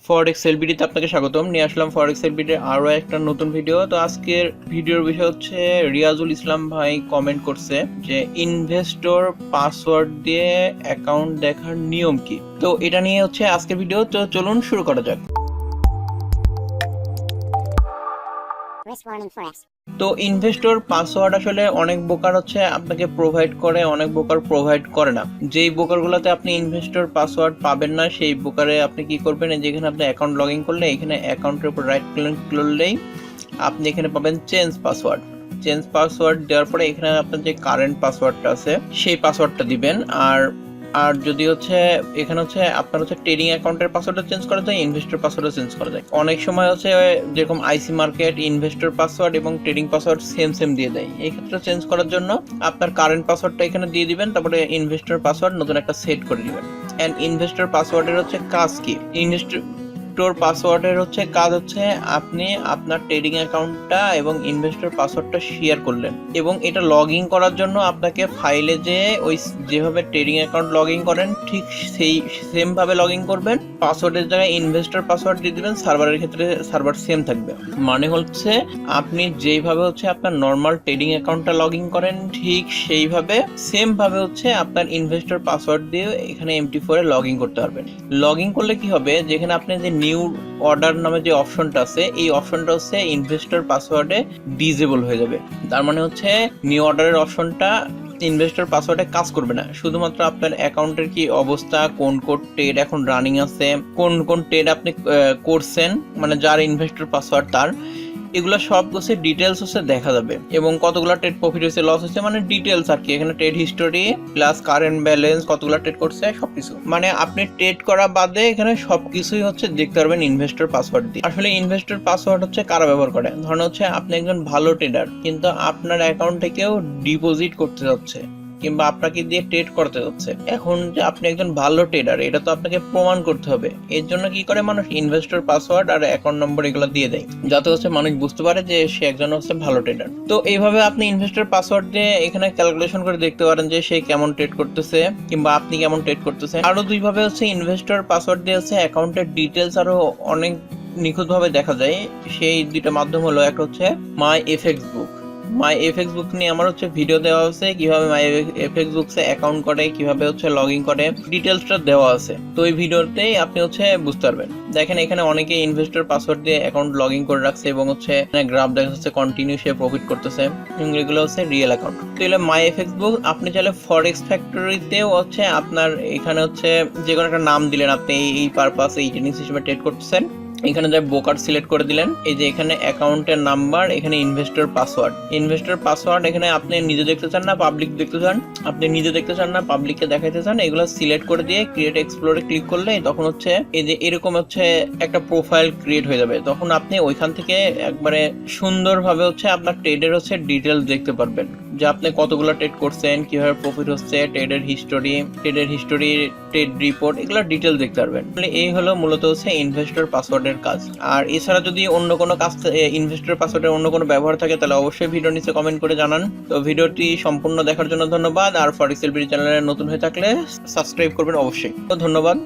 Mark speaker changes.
Speaker 1: ফরেক্স এলবিডিতে আপনাকে স্বাগতম। নিয়ে আসলাম ফরেক্স এলবিডির আরও একটা নতুন ভিডিও। তো আজকের ভিডিওর বিষয় হচ্ছে রিয়াজুল ইসলাম ভাই কমেন্ট করছে যে ইনভেস্টর পাসওয়ার্ড দিয়ে অ্যাকাউন্ট দেখার নিয়ম কি। তো এটা নিয়ে হচ্ছে আজকের ভিডিও। তো চলুন শুরু করা যাক। তো ইনভেস্টর পাসওয়ার্ড আসলে অনেক ব্রোকার হচ্ছে আপনাকে প্রোভাইড করে, অনেক ব্রোকার প্রোভাইড করে না। যেই ব্রোকারগুলোতে আপনি ইনভেস্টর পাসওয়ার্ড পাবেন না সেই ব্রোকারে আপনি কি করবেন, যেখানে আপনি অ্যাকাউন্ট লগ ইন করলে এখানে অ্যাকাউন্টের উপর রাইট ক্লিক করলেই আপনি এখানে পাবেন চেঞ্জ পাসওয়ার্ড। চেঞ্জ পাসওয়ার্ড দেওয়ার পরে এখানে আপনার যে কারেন্ট পাসওয়ার্ডটা আছে সেই পাসওয়ার্ডটা দিবেন। আর যদি হচ্ছে এখানে হচ্ছে আপনার হচ্ছে ট্রেডিং অ্যাকাউন্টের পাসওয়ার্ডও চেঞ্জ করা যায়, ইনভেস্টর পাসওয়ার্ডও চেঞ্জ করা যায়। অনেক সময় হচ্ছে যেরকম আইসি মার্কেট ইনভেস্টর পাসওয়ার্ড এবং ট্রেডিং পাসওয়ার্ড সেম দিয়ে দেয়। এই ক্ষেত্রে চেঞ্জ করার জন্য আপনার কারেন্ট পাসওয়ার্ডটা এখানে দিয়ে দিবেন, তারপরে ইনভেস্টর পাসওয়ার্ড নতুন একটা সেট করে দিবেন। এন্ড ইনভেস্টর পাসওয়ার্ডের হচ্ছে কাজ কি, ইনভেস্টর পাসওয়ার্ডের হচ্ছে কাজ হচ্ছে আপনি আপনার ট্রেডিং অ্যাকাউন্টটা এবং ইনভেস্টর পাসওয়ার্ডটা শেয়ার করলেন এবং এটা লগ ইন করার জন্য আপনাকে ফাইলে যে ওই যেভাবে ট্রেডিং অ্যাকাউন্ট লগ ইন করেন ঠিক সেই সেম ভাবে লগ ইন করবেন। পাসওয়ার্ডের জায়গায় ইনভেস্টর পাসওয়ার্ড দিয়ে দিবেন। সার্ভারের ক্ষেত্রে সার্ভার সেম থাকবে। মানে হচ্ছে আপনি যেইভাবে হচ্ছে আপনার নর্মাল ট্রেডিং অ্যাকাউন্টটা লগ ইন করেন ঠিক সেইভাবে সেম ভাবে হচ্ছে আপনার ইনভেস্টর পাসওয়ার্ড দিয়ে এখানে MT4 এ লগ ইন করতে পারবেন। লগ ইন করলে কি হবে, যেখানে আপনি যে নিউ অর্ডার নামে যে অপশনটা আছে এই অপশনটা হচ্ছে ইনভেস্টর পাসওয়ার্ডে ডিজেবল হয়ে যাবে। তার মানে হচ্ছে নিউ অর্ডারের অপশনটা ইনভেস্টর পাসওয়ার্ডে কাজ করবে না। শুধুমাত্র আপনার অ্যাকাউন্টের কি অবস্থা, কোন ট্রেড এখন রানিং আছে, কোন ট্রেড আপনি করছেন, মানে যার ইনভেস্টর পাসওয়ার্ড তার এগুলো সব কিছু ডিটেলস হচ্ছে দেখা যাবে এবং কতগুলো ট্রেড প্রফিট হয়েছে, লস হয়েছে, মানে ডিটেলস আর কি। এখানে trade history plus current balance, কতগুলো ট্রেড করছে সবকিছু, মানে আপনি ট্রেড করা বাদে এখানে সবকিছুই হচ্ছে দেখতে পারবেন ইনভেস্টর পাসওয়ার্ড দিয়ে। আসলে ইনভেস্টর পাসওয়ার্ড হচ্ছে কারা ব্যবহার করে, ধরেন হচ্ছে আপনি একজন ভালো ট্রেডার কিন্তু আপনার অ্যাকাউন্টে কেউ ডিপোজিট করতে যাচ্ছে কিংবা আপনাকে দিয়ে ট্রেড করতে যাচ্ছে। এখন যে আপনি একজন ভালো ট্রেডার এটা তো আপনাকে প্রমাণ করতে হবে। এর জন্য কি করে মানুষ ইনভেস্টর পাসওয়ার্ড আর অ্যাকাউন্ট নম্বর এগুলো দিয়ে দেয়, যাতে হচ্ছে মানুষ বুঝতে পারে যে সে একজন হচ্ছে ভালো ট্রেডার। তো এইভাবে আপনি ইনভেস্টর পাসওয়ার্ড দিয়ে এখানে ক্যালকুলেশন করে দেখতে পারেন যে সে কেমন ট্রেড করতেছে কিংবা আপনি কেমন ট্রেড করতেছে। আরো দুইভাবে হচ্ছে ইনভেস্টর পাসওয়ার্ড দিয়ে হচ্ছে অ্যাকাউন্টের ডিটেলস আরো অনেক নিখুঁতভাবে দেখা যায়। সেই দুইটা মাধ্যম হলো, একটা হচ্ছে মাই এফএক্স বুক। মাই এফএক্স বুক নিয়ে আমার হচ্ছে ভিডিও দেওয়া আছে, কিভাবে মাই এফএক্স বুকসে অ্যাকাউন্ট করে, কিভাবে হচ্ছে লগ ইন করে, ডিটেলসটা দেওয়া আছে। তো এই ভিডিওতেই আপনি হচ্ছে বুঝতে পারবেন। দেখেন এখানে অনেকে ইনভেস্টর পাসওয়ার্ড দিয়ে অ্যাকাউন্ট লগ ইন করে রাখছে এবং হচ্ছে গ্রাফ দেখা যাচ্ছে কন্টিনিউ সে প্রফিট করতেছে। এগুলো হচ্ছে রিয়েল অ্যাকাউন্ট। তো এগুলো মাই এফএক্স বুক। আপনি চাইলে ফরেক্স ফ্যাক্টরিতেও হচ্ছে আপনার এখানে হচ্ছে যে কোনো একটা নাম দিলেন, আপনি এই পারপাস এই ট্রেডিং সিস্টেমে ট্রেড করতেছেন, এখানে যে ব্রোকার সিলেক্ট করে দিলেন, এই যে এখানে অ্যাকাউন্টের নাম্বার, এখানে ইনভেস্টর পাসওয়ার্ড এখানে আপনি নিজে দেখতে চান না পাবলিক দেখতে চান, আপনি নিজে দেখতে চান না পাবলিককে দেখাইতে চান, এগুলো সিলেক্ট করে দিয়ে ক্রিয়েট এক্সপ্লোরে ক্লিক করলে তখন হচ্ছে এই যে এরকম হচ্ছে একটা প্রোফাইল ক্রিয়েট হয়ে যাবে। তখন আপনি ওইখান থেকে একবারে সুন্দরভাবে হচ্ছে আপনার ট্রেডের হচ্ছে ডিটেলস দেখতে পারবেন, যে আপনি কতগুলো ট্রেড করছেন, কিভাবে প্রফিট হচ্ছে, ট্রেড হিস্টোরি, ট্রেড রিপোর্ট, এগুলো ডিটেলস দেখতে পারবেন। এই হলো মূলত হচ্ছে ইনভেস্টর পাসওয়ার্ডের কাজ। আর এছাড়া যদি অন্য কোনো কাজ ইনভেস্টর পাসওয়ার্ডের অন্য কোনো ব্যবহার থাকে তাহলে অবশ্যই ভিডিও নিচে কমেন্ট করে জানান। তো ভিডিওটি সম্পূর্ণ দেখার জন্য ধন্যবাদ। আর ফরেক্স এলবিডি চ্যানেলে নতুন হয়ে থাকলে সাবস্ক্রাইব করবেন অবশ্যই। তো ধন্যবাদ।